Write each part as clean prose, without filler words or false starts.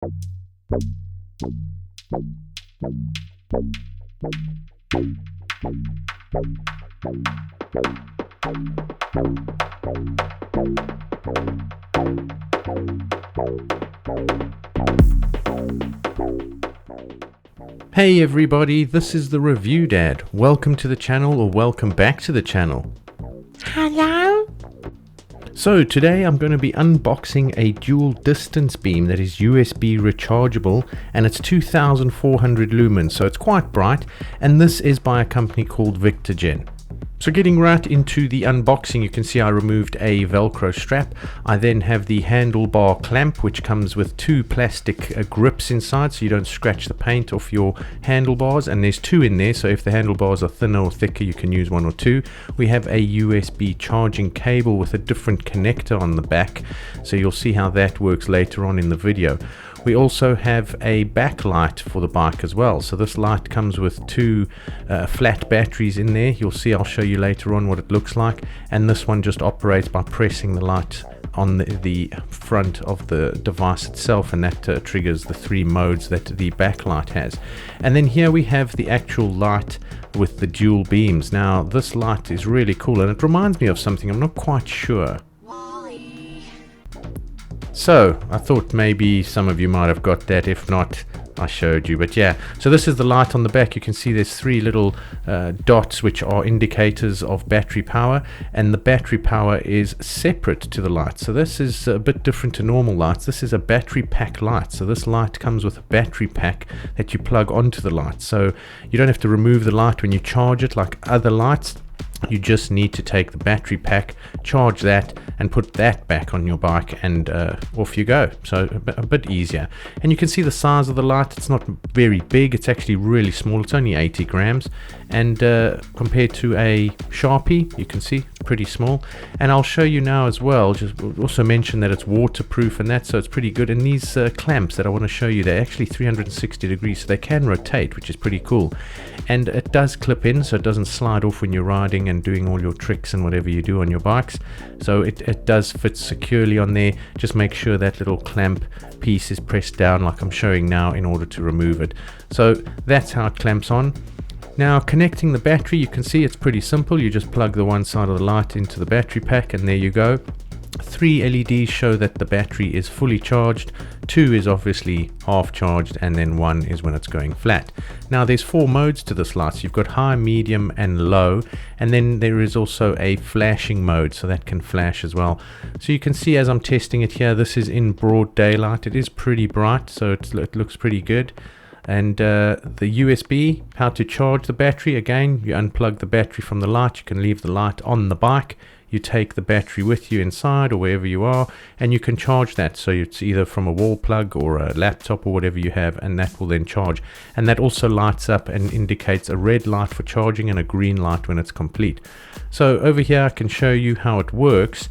Hey everybody, this is the Review Dad. Welcome to the channel, or welcome back to the channel. Hello? So today I'm going to be unboxing a dual distance beam that is USB rechargeable, and it's 2400 lumens, so it's quite bright, and this is by a company called Victorgen. So getting right into the unboxing, you can see I removed a Velcro strap. I then have the handlebar clamp, which comes with two plastic grips inside so you don't scratch the paint off your handlebars, and there's two in there, so if the handlebars are thinner or thicker you can use one or two. We have a USB charging cable with a different connector on the back, so you'll see how that works later on in the video. We also have a backlight for the bike as well. So this light comes with two flat batteries in there. You'll see, I'll show you later on what it looks like. And this one just operates by pressing the light on the front of the device itself, and that triggers the three modes that the backlight has. And then here we have the actual light with the dual beams. Now this light is really cool, and it reminds me of something. I'm not quite sure. So I thought maybe some of you might have got that. If not, I showed you. But yeah, so this is the light on the back. You can see there's three little dots which are indicators of battery power, and the battery power is separate to the light. So this is a bit different to normal lights. This is a battery pack light. So this light comes with a battery pack that you plug onto the light, so you don't have to remove the light when you charge it like other lights. You just need to take the battery pack, charge that, and put that back on your bike, and off you go. So a bit easier. And you can see the size of the light. It's not very big. It's actually really small. It's only 80 grams. And compared to a Sharpie, you can see pretty small. And I'll show you now as well, just also mention that it's waterproof and that, so it's pretty good. And these clamps that I want to show you, they're actually 360 degrees, so they can rotate, which is pretty cool. And it does clip in, so it doesn't slide off when you're riding and doing all your tricks and whatever you do on your bikes. So it does fit securely on there. Just make sure that little clamp piece is pressed down like I'm showing now in order to remove it. So that's how it clamps on. Now connecting the battery, you can see it's pretty simple. You just plug the one side of the light into the battery pack, and there you go. 3 LEDs show that the battery is fully charged, 2 is obviously half charged, and then 1 is when it's going flat. Now there's 4 modes to this light. So you've got high, medium and low, and then there is also a flashing mode, so that can flash as well. So you can see as I'm testing it here, this is in broad daylight. It is pretty bright, so it looks pretty good. And the USB, how to charge the battery, again, you unplug the battery from the light. You can leave the light on the bike. You take the battery with you inside or wherever you are, and you can charge that. So it's either from a wall plug or a laptop or whatever you have, and that will then charge. And that also lights up and indicates a red light for charging and a green light when it's complete. So over here I can show you how it works.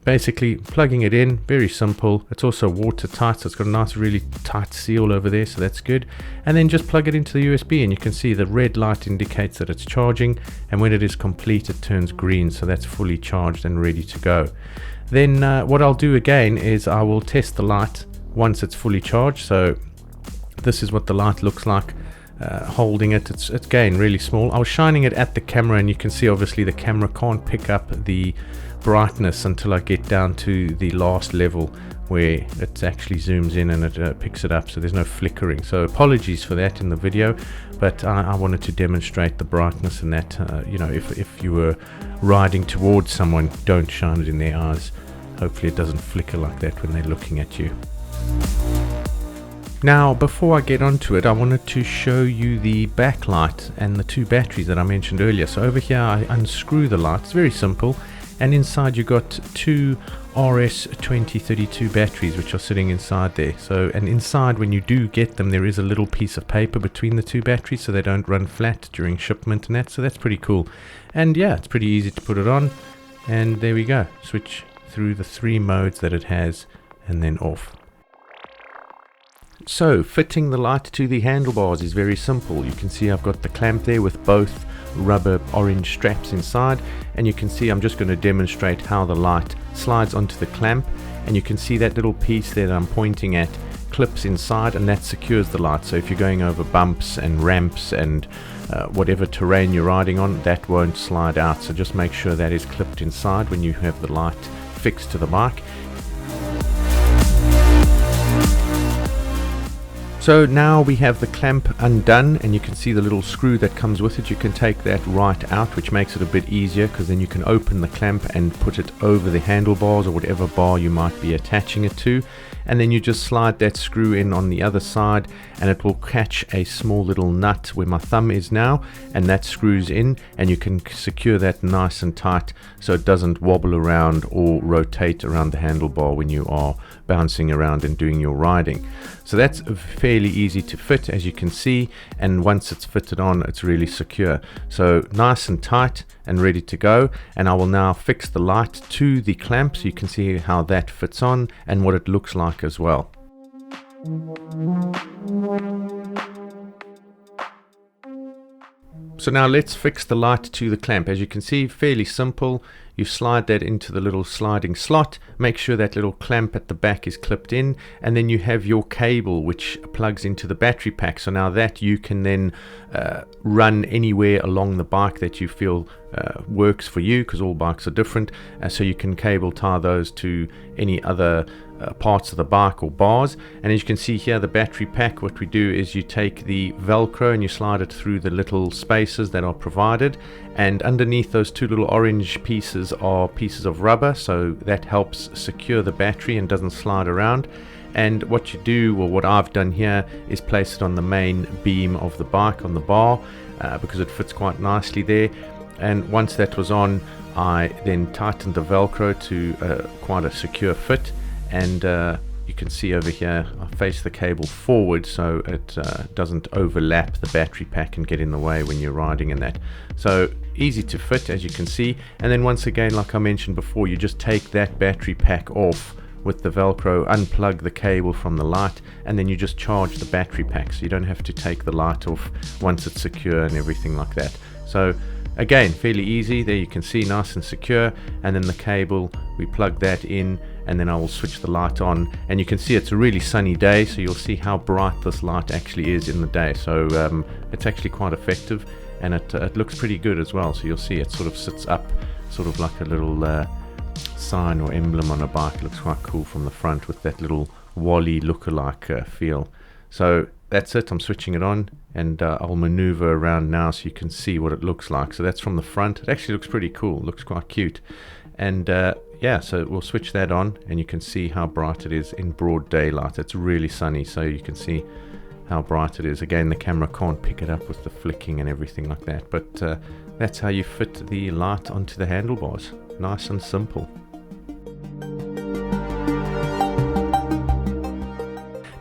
Basically plugging it in, very simple. It's also watertight, so it's got a nice really tight seal over there, so that's good. And then just plug it into the USB, and you can see the red light indicates that it's charging, and when it is complete it turns green, so that's fully charged and ready to go. Then what I'll do again is I will test the light once it's fully charged. So this is what the light looks like holding it. It's again really small. I was shining it at the camera, and you can see obviously the camera can't pick up the brightness until I get down to the last level where it actually zooms in and it picks it up, so there's no flickering. So apologies for that in the video, but I wanted to demonstrate the brightness, and that you know, if you were riding towards someone, don't shine it in their eyes. Hopefully it doesn't flicker like that when they're looking at you. Now before I get onto it, I wanted to show you the backlight and the 2 batteries that I mentioned earlier. So over here I unscrew the light. It's very simple. And inside you got 2 RS2032 batteries which are sitting inside there. So, and inside when you do get them, there is a little piece of paper between the 2 batteries so they don't run flat during shipment and that. So that's pretty cool. And yeah, it's pretty easy to put it on. And there we go. Switch through the 3 modes that it has and then off. So fitting the light to the handlebars is very simple. You can see I've got the clamp there with both rubber orange straps inside, and you can see I'm just going to demonstrate how the light slides onto the clamp, and you can see that little piece there that I'm pointing at clips inside, and that secures the light. So if you're going over bumps and ramps and whatever terrain you're riding on, that won't slide out. So just make sure that is clipped inside when you have the light fixed to the bike. So now we have the clamp undone, and you can see the little screw that comes with it. You can take that right out, which makes it a bit easier, because then you can open the clamp and put it over the handlebars or whatever bar you might be attaching it to, and then you just slide that screw in on the other side, and it will catch a small little nut where my thumb is now, and that screws in, and you can secure that nice and tight so it doesn't wobble around or rotate around the handlebar when you are bouncing around and doing your riding. So that's fairly easy to fit, as you can see, and once it's fitted on, it's really secure. So nice and tight and ready to go. And I will now fix the light to the clamp so you can see how that fits on and what it looks like as well. So now let's fix the light to the clamp. As you can see, fairly simple. You slide that into the little sliding slot, make sure that little clamp at the back is clipped in, and then you have your cable which plugs into the battery pack. So now that you can then run anywhere along the bike that you feel works for you, because all bikes are different. So you can cable tie those to any other parts of the bike or bars. And as you can see here, the battery pack, what we do is you take the Velcro and you slide it through the little spaces that are provided, and underneath those two little orange pieces are pieces of rubber, so that helps secure the battery and doesn't slide around. And what you do, or what I've done here, is place it on the main beam of the bike on the bar, because it fits quite nicely there. And once that was on, I then tightened the Velcro to quite a secure fit, and you can see over here I face the cable forward so it doesn't overlap the battery pack and get in the way when you're riding in that. So easy to fit, as you can see. And then once again, like I mentioned before, you just take that battery pack off with the Velcro, unplug the cable from the light, and then you just charge the battery pack, so you don't have to take the light off once it's secure and everything like that. So again, fairly easy. There you can see, nice and secure. And then the cable, we plug that in, and then I will switch the light on, and you can see it's a really sunny day, so you'll see how bright this light actually is in the day. So it's actually quite effective, and it looks pretty good as well. So you'll see it sort of sits up, sort of like a little sign or emblem on a bike. It looks quite cool from the front with that little Wally lookalike feel. So that's it. I'm switching it on, and I'll maneuver around now so you can see what it looks like. So that's from the front. It actually looks pretty cool. It looks quite cute. And yeah, so we'll switch that on, and you can see how bright it is in broad daylight. It's really sunny, so you can see how bright it is. Again, the camera can't pick it up with the flicking and everything like that, but that's how you fit the light onto the handlebars. Nice and simple.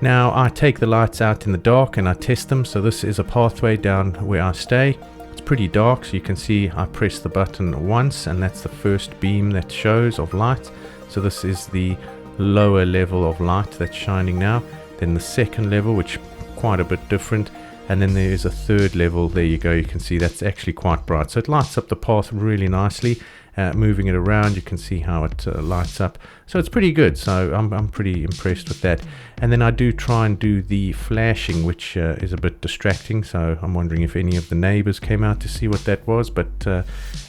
Now I take the lights out in the dark and I test them. So this is a pathway down where I stay. It's pretty dark, so you can see I press the button once, and that's the first beam that shows of light. So this is the lower level of light that's shining now. Then the second level, which quite a bit different, and then there is a third level. There you go, you can see that's actually quite bright. So it lights up the path really nicely. Moving it around, you can see how it lights up. So it's pretty good. So I'm pretty impressed with that. And then I do try and do the flashing, which is a bit distracting. So I'm wondering if any of the neighbors came out to see what that was. But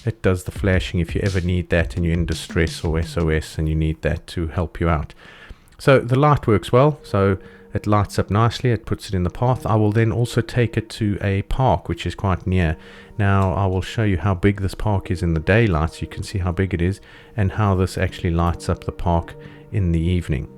it does the flashing if you ever need that and you're in distress or SOS and you need that to help you out. So the light works well. So it lights up nicely, it puts it in the path. I will then also take it to a park which is quite near. Now I will show you how big this park is in the daylight, so you can see how big it is and how this actually lights up the park in the evening.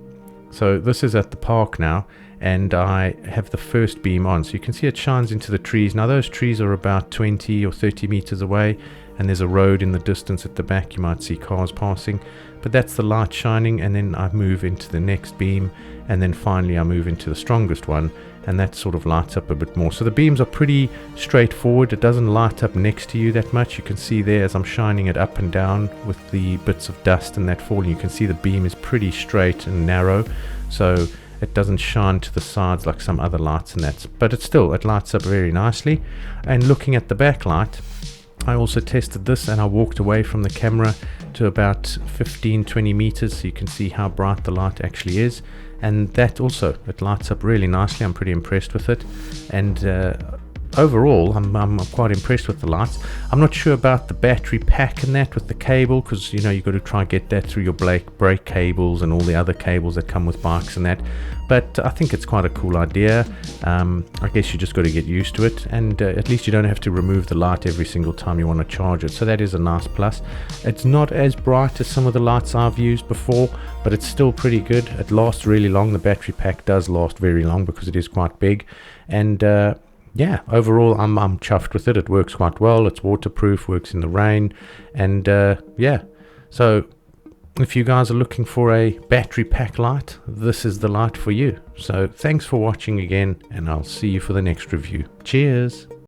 So this is at the park now, and I have the first beam on, so you can see it shines into the trees. Now those trees are about 20 or 30 meters away, and there's a road in the distance at the back. You might see cars passing, but that's the light shining. And then I move into the next beam, and then finally I move into the strongest one, and that sort of lights up a bit more. So the beams are pretty straightforward. It doesn't light up next to you that much. You can see there as I'm shining it up and down with the bits of dust and that falling, you can see the beam is pretty straight and narrow, so it doesn't shine to the sides like some other lights and that, but it lights up very nicely. And looking at the backlight, I also tested this and I walked away from the camera to about 15-20 meters so you can see how bright the light actually is, and that also, it lights up really nicely. I'm pretty impressed with it, and overall I'm quite impressed with the lights. I'm not sure about the battery pack and that with the cable, because you know you've got to try and get that through your brake cables and all the other cables that come with bikes and that, but I think it's quite a cool idea. I guess you just got to get used to it, and at least you don't have to remove the light every single time you want to charge it, so that is a nice plus. It's not as bright as some of the lights I've used before, but it's still pretty good. It lasts really long. The battery pack does last very long because it is quite big, and yeah, overall I'm chuffed with it. It works quite well. It's waterproof, works in the rain, and yeah, so if you guys are looking for a battery pack light, this is the light for you. So thanks for watching again, and I'll see you for the next review. Cheers.